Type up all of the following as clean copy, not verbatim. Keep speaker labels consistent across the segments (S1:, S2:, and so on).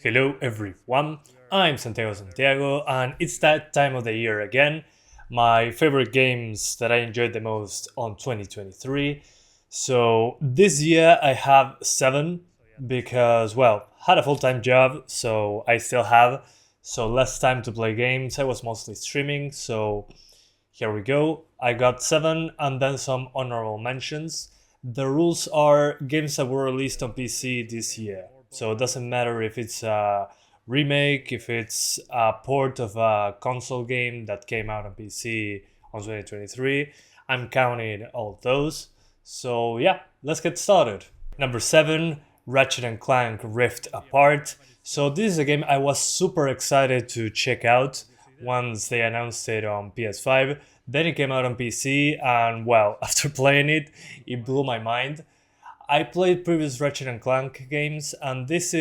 S1: Hello everyone, I'm Santiago Santiago and it's that time of the year again. My favorite games that I enjoyed the most on 2023. So this year I have 7 because, well, had a full-time job, so I still have so less time to play games. I was mostly streaming, so here we go. I got 7 and then some honorable mentions. The rules are games that were released on PC this year. So it doesn't matter if it's a remake, if it's a port of a console game that came out on PC on 2023. I'm counting all those. So yeah, let's get started. Number 7, Ratchet and Clank Rift Apart. So this is a game I was super excited to check out once they announced it on PS5. Then it came out on PC, and well, after playing it, it blew my mind. I played previous Ratchet and Clank games, and this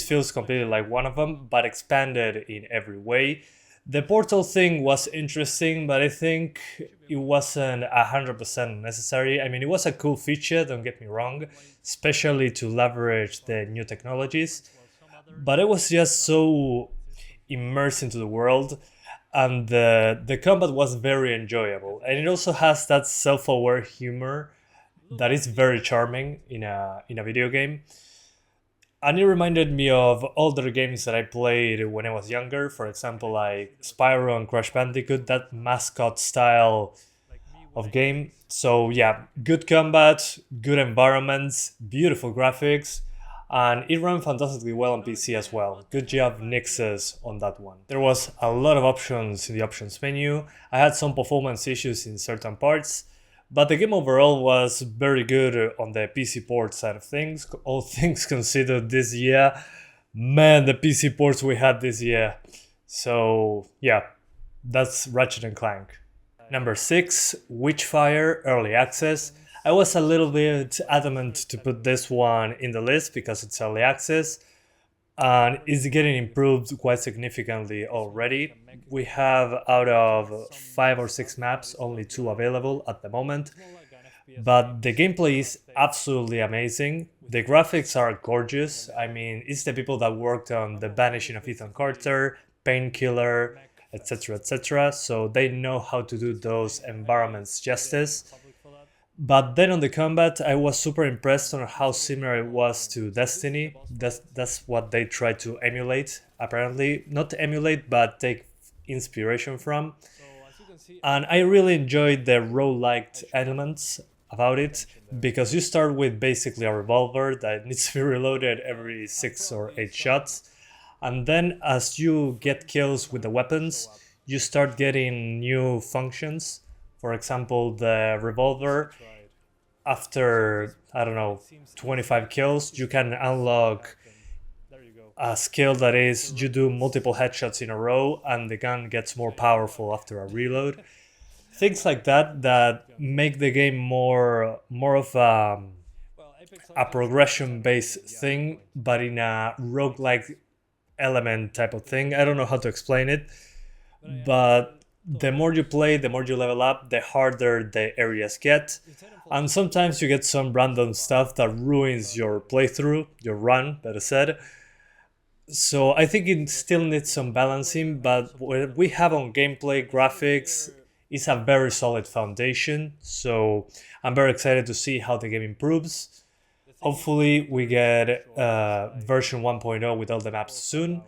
S1: feels completely like one of them, but expanded in every way. The portal thing was interesting, but I think it wasn't 100% necessary. I mean, it was a cool feature, don't get me wrong, especially to leverage the new technologies, but it was just so immersed into the world, and the combat was very enjoyable. And it also has that self-aware humor that is very charming in a video game. And it reminded me of older games that I played when I was younger, for example, like Spyro and Crash Bandicoot, that mascot style of game. So yeah, good combat, good environments, beautiful graphics, and it ran fantastically well on PC as well. Good job Nixes on that one. There was a lot of options in the options menu. I had some performance issues in certain parts, but the game overall was very good on the PC port side of things. All things considered this year, man, the PC ports we had this year. So yeah, that's Ratchet and Clank. Number 6, Witchfire Early Access. I was a little bit adamant to put this one in the list because it's early access and it's getting improved quite significantly already. We have out of 5 or 6 maps, only 2 available at the moment, but the gameplay is absolutely amazing. The graphics are gorgeous. I mean, it's the people that worked on The Vanishing of Ethan Carter, Painkiller, etc., etc., so they know how to do those environments justice. But then on the combat, I was super impressed on how similar it was to Destiny. That's what they tried to emulate, apparently. Not emulate, but take inspiration from. And I really enjoyed the roguelike elements about it, because you start with basically a revolver that needs to be reloaded every 6 or 8 shots. And then as you get kills with the weapons, you start getting new functions. For example, the revolver, after, I don't know, 25 kills, you can unlock a skill that is you do multiple headshots in a row and the gun gets more powerful after a reload. Things like that make the game more of a progression-based thing, but in a roguelike element type of thing. I don't know how to explain it, but the more you play, the more you level up, the harder the areas get. And sometimes you get some random stuff that ruins your playthrough, your run, better said. So I think it still needs some balancing, but what we have on gameplay, graphics, is a very solid foundation. So I'm very excited to see how the game improves. Hopefully we get version 1.0 with all the maps soon.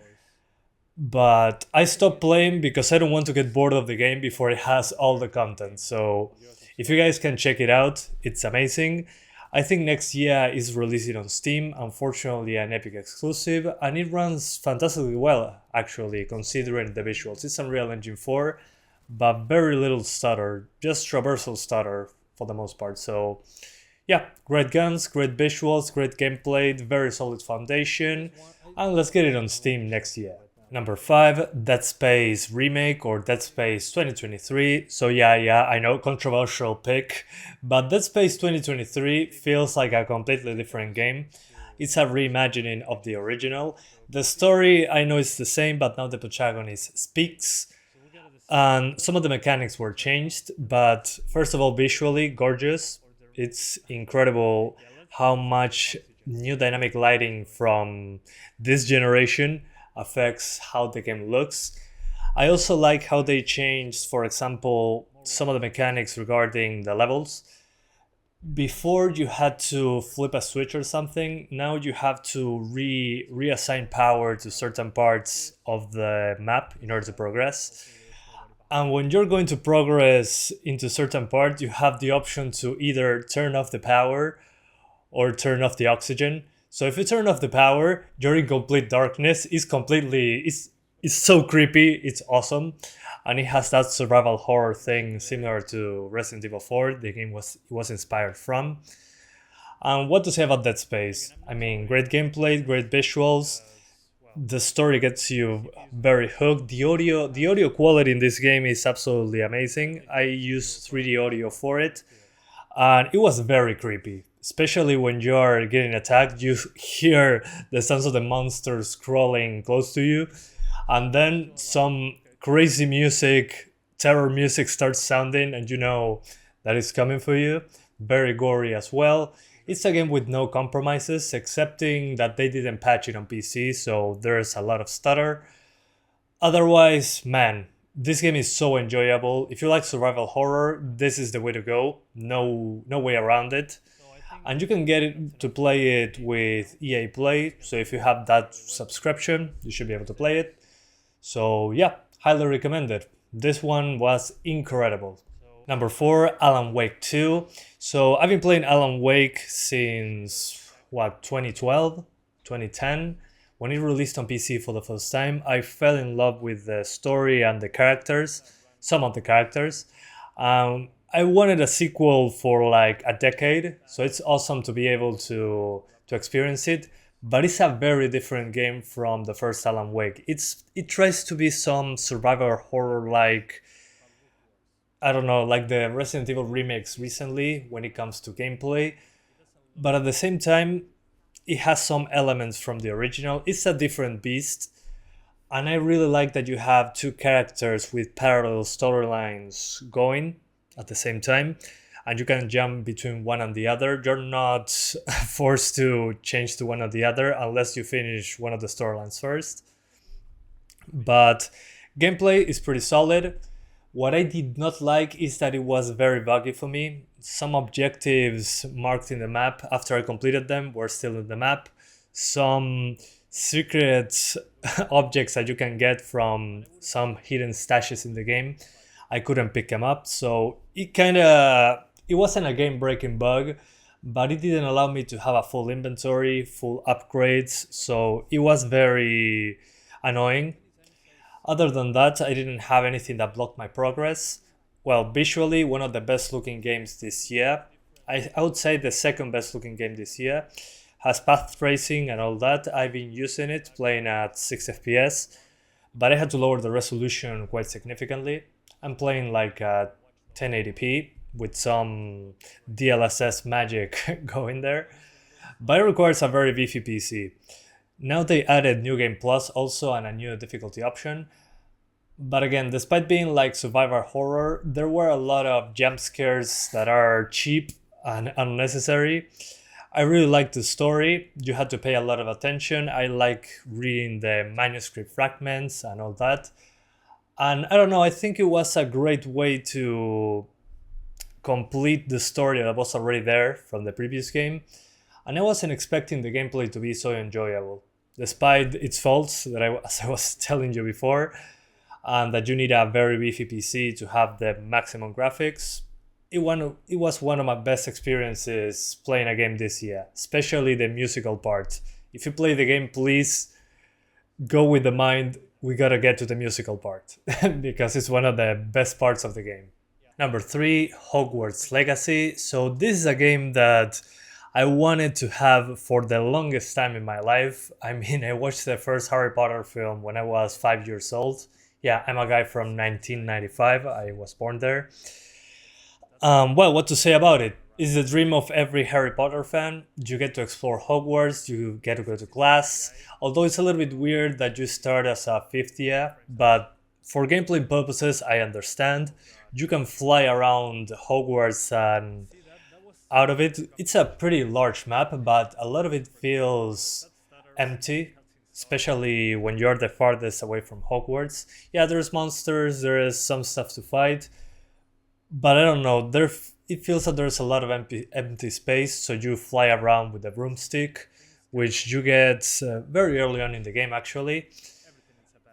S1: But I stopped playing because I don't want to get bored of the game before it has all the content. So if you guys can check it out, it's amazing. I think next year is releasing on Steam, unfortunately an Epic exclusive, and it runs fantastically well, actually, considering the visuals. It's Unreal Engine 4, but very little stutter, just traversal stutter for the most part. So yeah, great guns, great visuals, great gameplay, very solid foundation, and let's get it on Steam next year. Number 5, Dead Space Remake or Dead Space 2023. So yeah, I know, controversial pick, but Dead Space 2023 feels like a completely different game. It's a reimagining of the original. The story, I know it's the same, but now the protagonist speaks, and some of the mechanics were changed, but first of all, visually gorgeous. It's incredible how much new dynamic lighting from this generation affects how the game looks. I also like how they changed, for example, some of the mechanics regarding the levels. Before you had to flip a switch or something, now you have to reassign power to certain parts of the map in order to progress. And when you're going to progress into certain part, you have the option to either turn off the power or turn off the oxygen. So if you turn off the power, you're in complete darkness. It's so creepy. It's awesome, and it has that survival horror thing similar to Resident Evil 4. The game was inspired from. And what to say about Dead Space? I mean, great gameplay, great visuals. The story gets you very hooked. The audio quality in this game is absolutely amazing. I used 3D audio for it, and it was very creepy. Especially when you're getting attacked, you hear the sounds of the monsters crawling close to you, and then some crazy music, terror music starts sounding, and you know that it's coming for you. Very gory as well. It's a game with no compromises, excepting that they didn't patch it on PC, so there's a lot of stutter. Otherwise, man, this game is so enjoyable. If you like survival horror, this is the way to go. No way around it. And you can get it to play it with EA Play, so if you have that subscription, you should be able to play it. So yeah, highly recommend it. This one was incredible. Number 4, Alan Wake 2. So I've been playing Alan Wake since, 2012, 2010. When it released on PC for the first time, I fell in love with the story and the characters, some of the characters. I wanted a sequel for like a decade, so it's awesome to be able to experience it. But it's a very different game from the first Alan Wake. It tries to be some survival horror like, I don't know, like the Resident Evil remakes recently when it comes to gameplay. But at the same time, it has some elements from the original. It's a different beast. And I really like that you have two characters with parallel storylines going at the same time, and you can jump between one and the other. You're not forced to change to one or the other unless you finish one of the storylines first. But gameplay is pretty solid. What I did not like is that it was very buggy for me. Some objectives marked in the map after I completed them were still in the map. Some secret objects that you can get from some hidden stashes in the game, I couldn't pick them up. So it wasn't a game breaking bug, but it didn't allow me to have a full inventory, full upgrades. So it was very annoying. Other than that, I didn't have anything that blocked my progress. Well, visually, one of the best looking games this year. I would say the second best looking game this year. Has path tracing and all that. I've been using it, playing at 6 FPS, but I had to lower the resolution quite significantly. I'm playing like at 1080p with some DLSS magic going there, but it requires a very beefy PC. Now they added New Game Plus also and a new difficulty option. But again, despite being like survivor horror, there were a lot of jump scares that are cheap and unnecessary. I really liked the story. You had to pay a lot of attention. I like reading the manuscript fragments and all that. And I don't know, I think it was a great way to complete the story that was already there from the previous game. And I wasn't expecting the gameplay to be so enjoyable, despite its faults that as I was telling you before, and that you need a very beefy PC to have the maximum graphics. It was one of my best experiences playing a game this year, especially the musical part. If you play the game, please go with the mind, we gotta get to the musical part, because it's one of the best parts of the game. Number 3, Hogwarts Legacy. So this is a game that I wanted to have for the longest time in my life. I mean, I watched the first Harry Potter film when I was 5 years old. Yeah, I'm a guy from 1995. I was born there. Well, what to say about it? It's the dream of every Harry Potter fan. You get to explore Hogwarts, you get to go to class. Although it's a little bit weird that you start as a 5th year, but for gameplay purposes, I understand. You can fly around Hogwarts and out of it. It's a pretty large map, but a lot of it feels empty, especially when you're the farthest away from Hogwarts. Yeah, there's monsters, there is some stuff to fight, but I don't know. It feels that there's a lot of empty space, so you fly around with a broomstick, which you get very early on in the game, actually.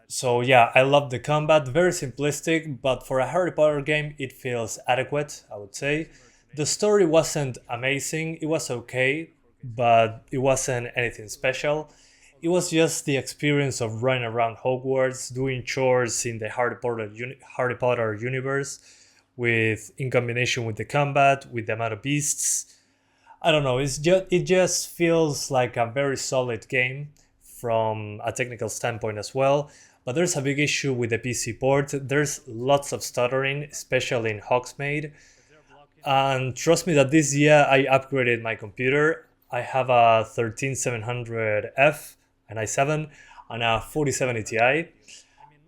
S1: So yeah, I love the combat, very simplistic, but for a Harry Potter game, it feels adequate, I would say. The story wasn't amazing, it was okay, but it wasn't anything special. It was just the experience of running around Hogwarts, doing chores in the Harry Potter universe, with in combination with the combat, with the amount of beasts. I don't know. It just feels like a very solid game from a technical standpoint as well. But there's a big issue with the PC port. There's lots of stuttering, especially in Hogsmeade. And trust me that this year I upgraded my computer. I have a 13700F, an i7, and a 4070 Ti.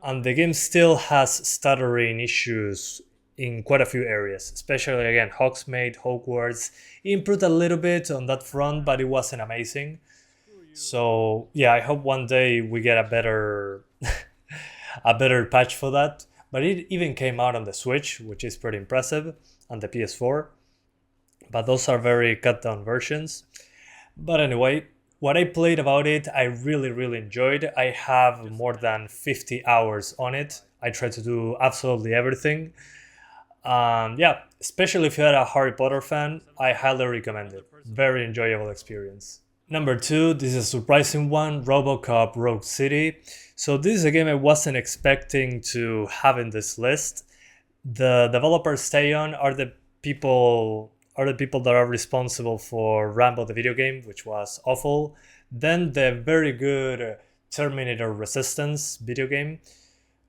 S1: And the game still has stuttering issues in quite a few areas, especially again Hogsmeade, Hogwarts. It improved a little bit on that front, but it wasn't amazing. So yeah, I hope one day we get a better a better patch for that. But it even came out on the Switch, which is pretty impressive, and the PS4. But those are very cut down versions. But anyway, what I played about it, I really enjoyed. I have more than 50 hours on it. I tried to do absolutely everything. Yeah, especially if you're a Harry Potter fan, I highly recommend it. Very enjoyable experience. Number 2, this is a surprising one, RoboCop Rogue City. So this is a game I wasn't expecting to have in this list. The developers Stay-On are the people that are responsible for Rambo the video game, which was awful. Then the very good Terminator Resistance video game,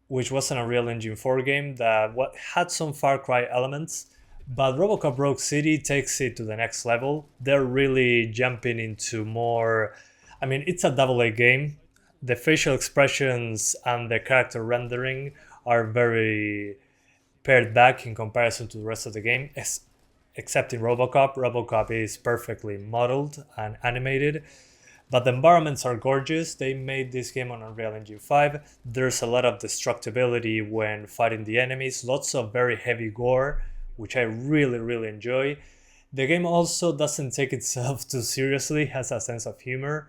S1: which wasn't a Real Engine 4 game that had some Far Cry elements. But RoboCop Rogue City takes it to the next level. They're really jumping into more... I mean, it's a AA game. The facial expressions and the character rendering are very pared back in comparison to the rest of the game, except in RoboCop. RoboCop is perfectly modeled and animated, but the environments are gorgeous. They made this game on Unreal Engine 5. There's a lot of destructibility when fighting the enemies, lots of very heavy gore, which I really enjoy. The game also doesn't take itself too seriously, has a sense of humor.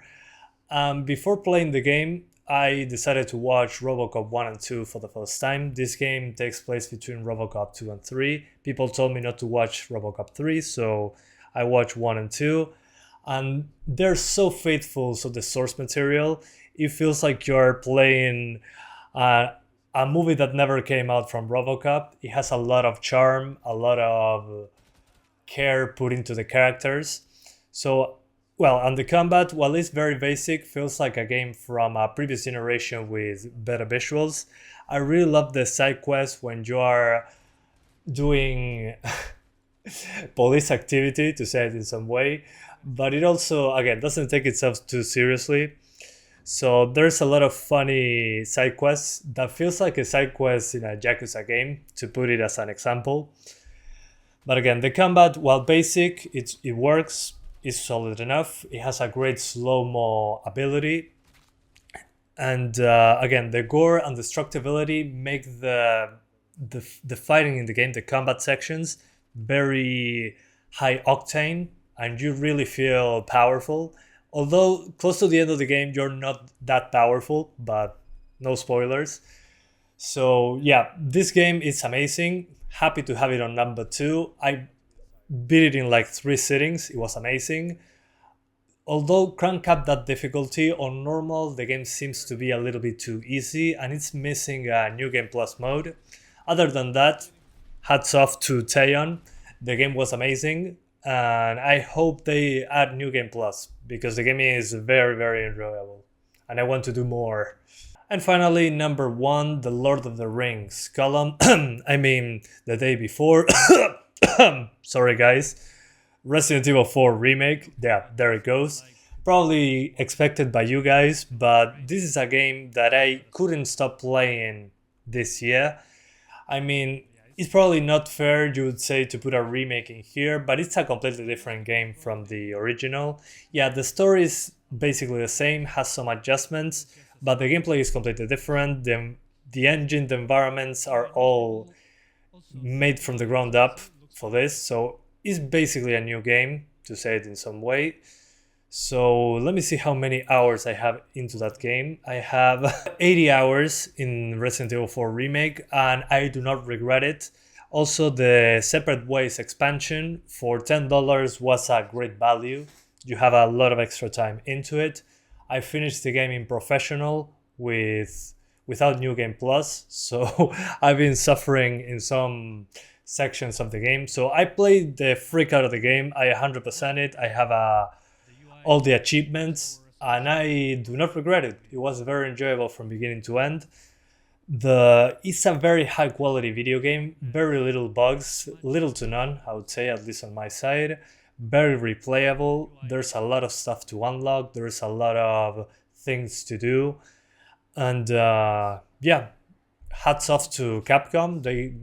S1: Before playing the game, I decided to watch RoboCop 1 and 2 for the first time. This game takes place between RoboCop 2 and 3. People told me not to watch RoboCop 3, so I watched 1 and 2. And they're so faithful to the source material. It feels like you're playing a movie that never came out from RoboCop. It has a lot of charm, a lot of care put into the characters. So, well, and the combat, while it's very basic, feels like a game from a previous generation with better visuals. I really love the side quests when you are doing police activity, to say it in some way. But it also, again, doesn't take itself too seriously. So there's a lot of funny side quests that feels like a side quest in a Yakuza game, to put it as an example. But again, the combat, while basic, it works, is solid enough. It has a great slow-mo ability. And again, the gore and destructibility make the fighting in the game, the combat sections, very high octane, and you really feel powerful. Although close to the end of the game, you're not that powerful, but no spoilers. So yeah, this game is amazing. Happy to have it on number 2. I beat it in like 3 sittings. It was amazing. Although crank up that difficulty on normal, the game seems to be a little bit too easy, and it's missing a New Game Plus mode. Other than that, hats off to Taeyeon. The game was amazing, and I hope they add New Game Plus, because the game is very enjoyable, and I want to do more. And finally, number 1, The Lord of the Rings column. I mean, the day before. Sorry guys. Resident Evil 4 remake. Yeah, there it goes. Probably expected by you guys, but this is a game that I couldn't stop playing this year. I mean, It's probably not fair, you would say, to put a remake in here, but it's a completely different game from the original. Yeah, the story is basically the same, has some adjustments, but the gameplay is completely different. The engine, the environments are all made from the ground up for this, so it's basically a new game, to say it in some way. So let me see how many hours I have into that game. I have 80 hours in Resident Evil 4 Remake, and I do not regret it. Also, the Separate Ways expansion for $10 was a great value. You have a lot of extra time into it. I finished the game in professional without New Game Plus, so I've been suffering in some sections of the game. So I played the freak out of the game. I 100% it. I have all the achievements, and I do not regret it. It was very enjoyable from beginning to end. It's a very high quality video game, very little bugs, little to none, I would say, at least on my side. Very replayable. There's a lot of stuff to unlock. There's a lot of things to do, and yeah, hats off to Capcom. They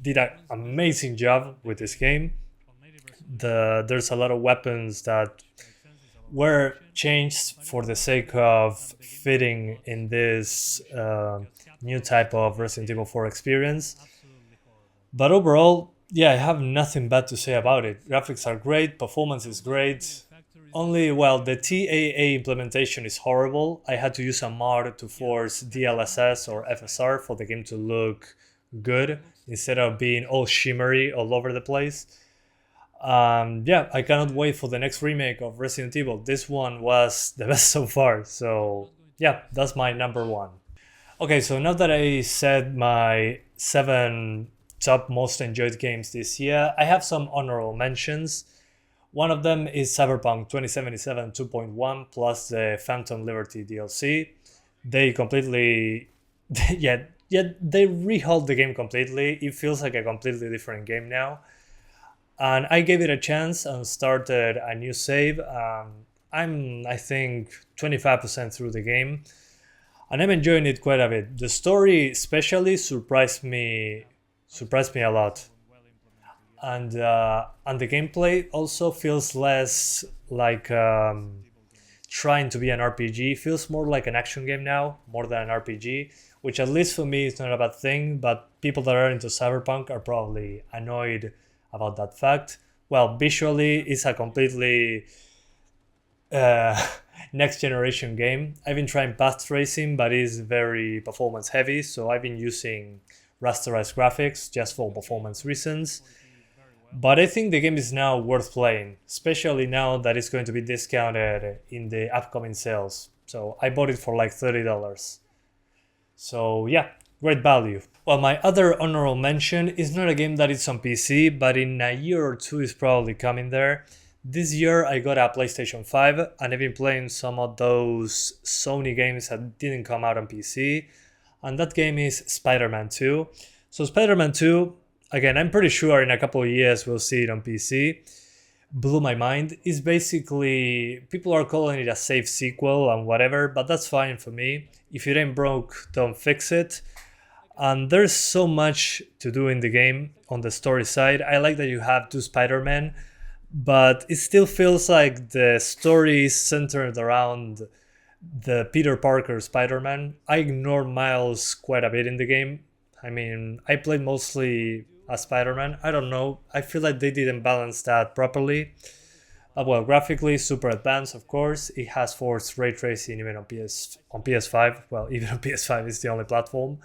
S1: did an amazing job with this game. There's a lot of weapons that were changed for the sake of fitting in this new type of Resident Evil 4 experience. But overall, yeah, I have nothing bad to say about it. Graphics are great, performance is great. Only, well, the TAA implementation is horrible. I had to use a mod to force DLSS or FSR for the game to look good instead of being all shimmery all over the place. Yeah, I cannot wait for the next remake of Resident Evil. This one was the best so far, so yeah, that's my number one. Okay, so now that I said my 7 top most enjoyed games this year, I have some honorable mentions. One of them is Cyberpunk 2077 2.1 plus the Phantom Liberty DLC. They completely, yeah, they rehauled the game completely. It feels like a completely different game now. And I gave it a chance and started a new save. I think, 25% through the game, and I'm enjoying it quite a bit. The story especially surprised me a lot, and the gameplay also feels less like trying to be an RPG. It feels more like an action game now, more than an RPG, which at least for me is not a bad thing. But people that are into Cyberpunk are probably annoyed about that fact. Well, visually, it's a completely next generation game. I've been trying path tracing, but it's very performance heavy, so I've been using rasterized graphics just for performance reasons. But I think the game is now worth playing, especially now that it's going to be discounted in the upcoming sales. So I bought it for like $30. So yeah, great value. Well, my other honorable mention is not a game that is on PC, but in a year or two is probably coming there. This year I got a PlayStation 5 and I've been playing some of those Sony games that didn't come out on PC. And that game is Spider-Man 2. So Spider-Man 2, again, I'm pretty sure in a couple of years we'll see it on PC. Blew my mind. It's basically, people are calling it a safe sequel and whatever, but that's fine for me. If it ain't broke, don't fix it. And there's so much to do in the game on the story side. I like that you have 2 Spider-Men, but it still feels like the story is centered around the Peter Parker Spider-Man. I ignore Miles quite a bit in the game. I mean, I played mostly as Spider-Man. I don't know. I feel like they didn't balance that properly. Well, graphically, super advanced, of course. It has forced ray tracing even on PS5. Well, even on PS5 is the only platform.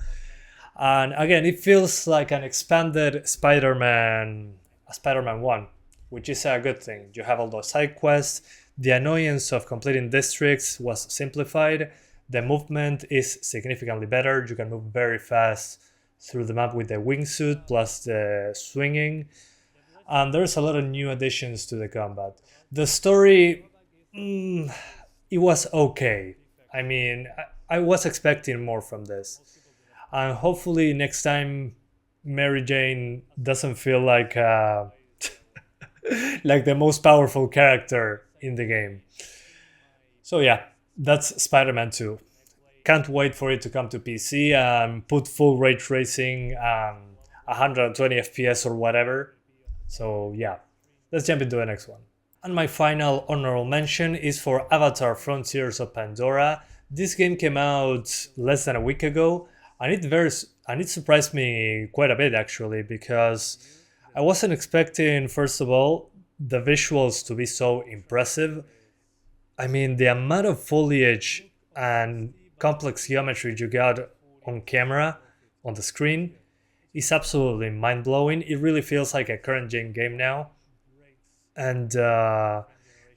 S1: And again, it feels like an expanded Spider-Man 1, which is a good thing. You have all those side quests. The annoyance of completing districts was simplified. The movement is significantly better. You can move very fast through the map with the wingsuit plus the swinging. And there's a lot of new additions to the combat. The story, it was okay. I mean, I was expecting more from this. And hopefully next time Mary Jane doesn't feel like like the most powerful character in the game. So yeah, that's Spider-Man 2. Can't wait for it to come to PC and put full ray tracing 120 FPS or whatever. So yeah, let's jump into the next one. And my final honorable mention is for Avatar Frontiers of Pandora. This game came out less than a week ago, and it surprised me quite a bit actually, because I wasn't expecting, first of all, the visuals to be so impressive. I mean, the amount of foliage and complex geometry you got on camera, on the screen, is absolutely mind-blowing. It really feels like a current-gen game now. And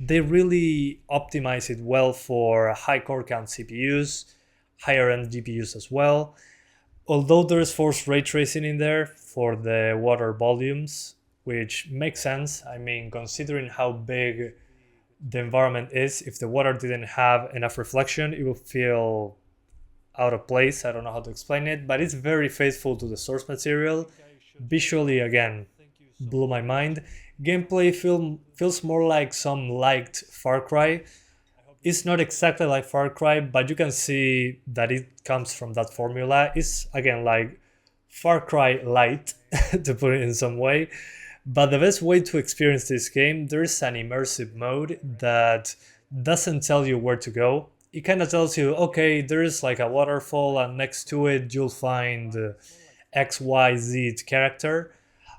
S1: they really optimize it well for high core count CPUs, higher end GPUs as well. Although there's forced ray tracing in there for the water volumes, which makes sense. I mean, considering how big the environment is, if the water didn't have enough reflection, it would feel out of place. I don't know how to explain it, but it's very faithful to the source material. Visually, again, blew my mind. Gameplay feels more like some liked Far Cry. It's not exactly like Far Cry, but you can see that it comes from that formula. It's again like Far Cry Light, to put it in some way. But the best way to experience this game, there's an immersive mode that doesn't tell you where to go. It kind of tells you, okay, there's like a waterfall, and next to it you'll find XYZ character.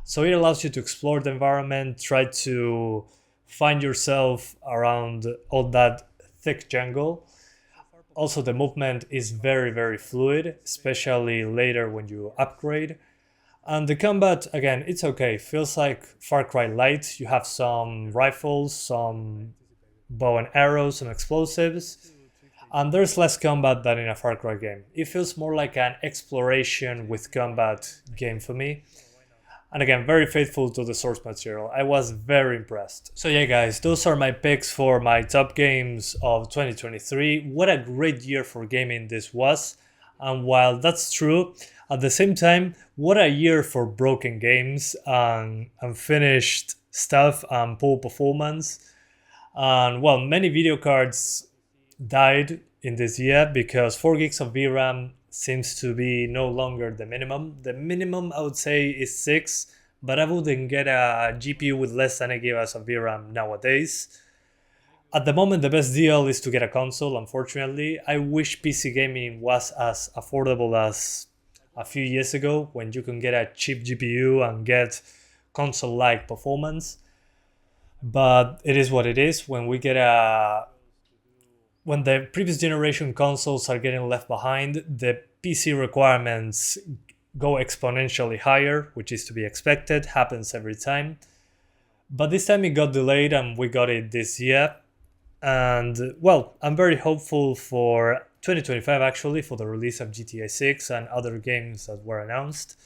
S1: So it allows you to explore the environment, try to find yourself around all that thick jungle. Also, the movement is very, very fluid, especially later when you upgrade. And the combat, again, it's okay. Feels like Far Cry Light. You have some rifles, some bow and arrows, some explosives. And there's less combat than in a Far Cry game. It feels more like an exploration with combat game for me. And again, very faithful to the source material. I was very impressed. So yeah guys, those are my picks for my top games of 2023. What a great year for gaming this was. And while that's true, at the same time, what a year for broken games and unfinished stuff and poor performance. And well, many video cards died in this year because 4 gigs of VRAM seems to be no longer the minimum. The minimum I would say is 6, but I wouldn't get a GPU with less than 1 GB of VRAM nowadays. At the moment, the best deal is to get a console, unfortunately. I wish PC gaming was as affordable as a few years ago, when you can get a cheap GPU and get console-like performance. But it is what it is. When the previous generation consoles are getting left behind, the PC requirements go exponentially higher, which is to be expected, happens every time. But this time it got delayed and we got it this year. And well, I'm very hopeful for 2025 actually, for the release of GTA 6 and other games that were announced.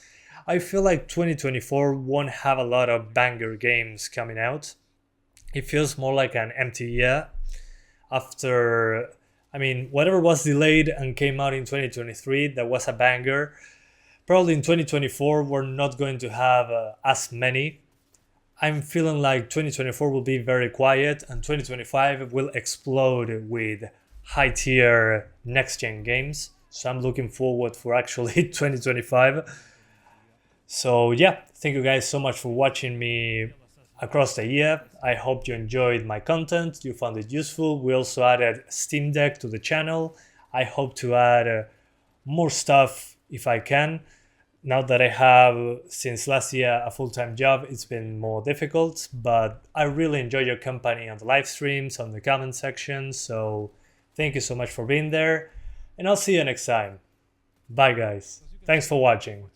S1: I feel like 2024 won't have a lot of banger games coming out. It feels more like an empty year. After, I mean, whatever was delayed and came out in 2023, that was a banger. Probably in 2024, we're not going to have as many. I'm feeling like 2024 will be very quiet and 2025 will explode with high-tier next-gen games. So I'm looking forward for actually 2025. So yeah, thank you guys so much for watching me across the year. I hope you enjoyed my content, you found it useful. We also added Steam Deck to the channel. I hope to add more stuff if I can. Now that I have, since last year, a full-time job, it's been more difficult, but I really enjoy your company on the live streams, on the comment section, so thank you so much for being there, and I'll see you next time. Bye guys, thanks for watching.